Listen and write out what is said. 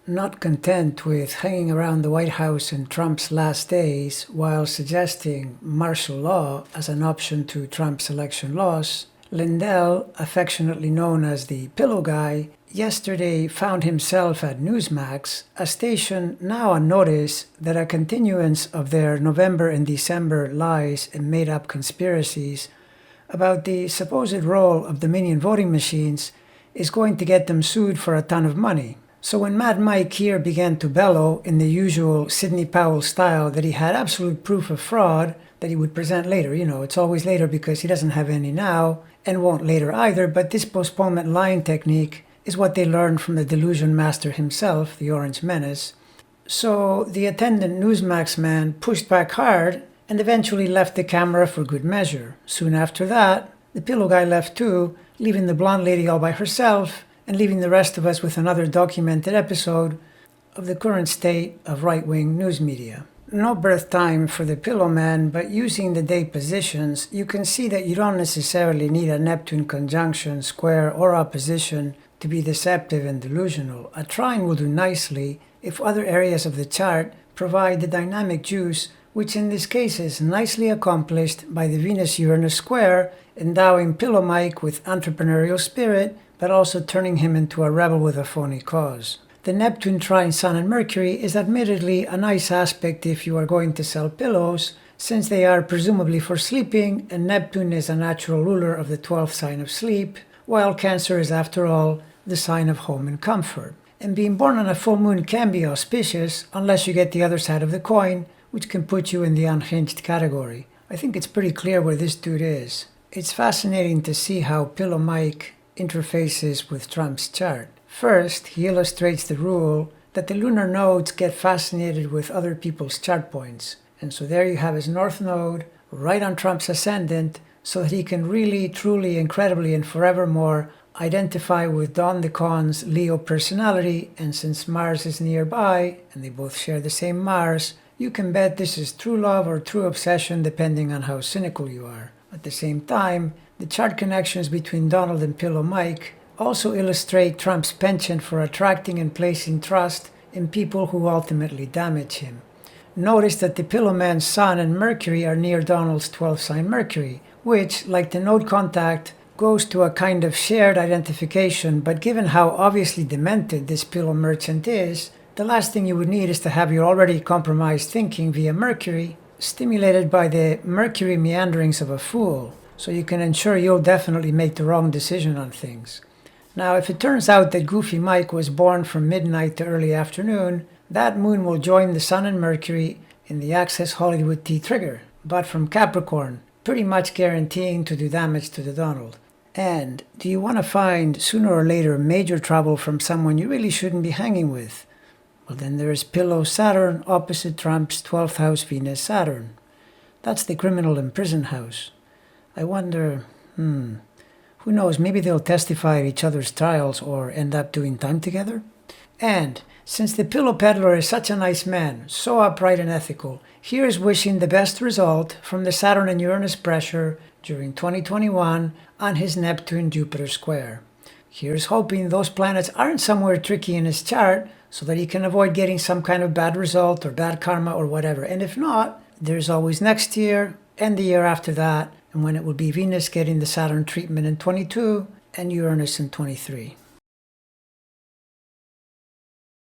Not content with hanging around the White House in Trump's last days while suggesting martial law as an option to Trump's election loss, Lindell, affectionately known as the Pillow Guy, yesterday found himself at Newsmax, a station now on notice that a continuance of their November and December lies and made-up conspiracies about the supposed role of Dominion voting machines is going to get them sued for a ton of money. So when Mad Mike here began to bellow in the usual Sidney Powell style that he had absolute proof of fraud that he would present later, it's always later because he doesn't have any now and won't later either, but this postponement lying technique is what they learned from the delusion master himself, the Orange Menace. So the attendant Newsmax man pushed back hard and eventually left the camera for good measure. Soon after that, the Pillow Guy left too, leaving the blonde lady all by herself and leaving the rest of us with another documented episode of the current state of right-wing news media. No birth time for the Pillow Man, but using the day positions, you can see that you don't necessarily need a Neptune conjunction, square, or opposition to be deceptive and delusional. A trine will do nicely if other areas of the chart provide the dynamic juice, which in this case is nicely accomplished by the Venus-Uranus square, endowing Pillow Mike with entrepreneurial spirit, but also turning him into a rebel with a phony cause. The Neptune trine Sun and Mercury is admittedly a nice aspect if you are going to sell pillows, since they are presumably for sleeping, and Neptune is a natural ruler of the 12th sign of sleep, while Cancer is, after all, the sign of home and comfort. And being born on a full moon can be auspicious, unless you get the other side of the coin, which can put you in the unhinged category. I think it's pretty clear where this dude is. It's fascinating to see how Pillow Mike interfaces with Trump's chart. First, he illustrates the rule that the lunar nodes get fascinated with other people's chart points. And so there you have his North Node, right on Trump's ascendant, so that he can really, truly, incredibly, and forevermore identify with Don the Con's Leo personality. And since Mars is nearby, and they both share the same Mars, you can bet this is true love or true obsession depending on how cynical you are. At the same time, the chart connections between Donald and Pillow Mike also illustrate Trump's penchant for attracting and placing trust in people who ultimately damage him. Notice that the Pillow Man's Sun and Mercury are near Donald's 12th sign Mercury, which, like the node contact, goes to a kind of shared identification, but given how obviously demented this pillow merchant is, the last thing you would need is to have your already compromised thinking via Mercury stimulated by the Mercury meanderings of a fool, so you can ensure you'll definitely make the wrong decision on things. Now, if it turns out that Goofy Mike was born from midnight to early afternoon, that moon will join the Sun and Mercury in the Access Hollywood T trigger, but from Capricorn, pretty much guaranteeing to do damage to the Donald. And do you want to find sooner or later major trouble from someone you really shouldn't be hanging with? Well, then there is Pillow Saturn opposite Trump's 12th house Venus Saturn. That's the criminal and prison house. I wonder, who knows, maybe they'll testify at each other's trials or end up doing time together? And since the Pillow Peddler is such a nice man, so upright and ethical, here's wishing the best result from the Saturn and Uranus pressure during 2021 on his Neptune-Jupiter square. Here's hoping those planets aren't somewhere tricky in his chart so that he can avoid getting some kind of bad result or bad karma or whatever. And if not, there's always next year and the year after that, and when it will be Venus getting the Saturn treatment in 22 and Uranus in 23.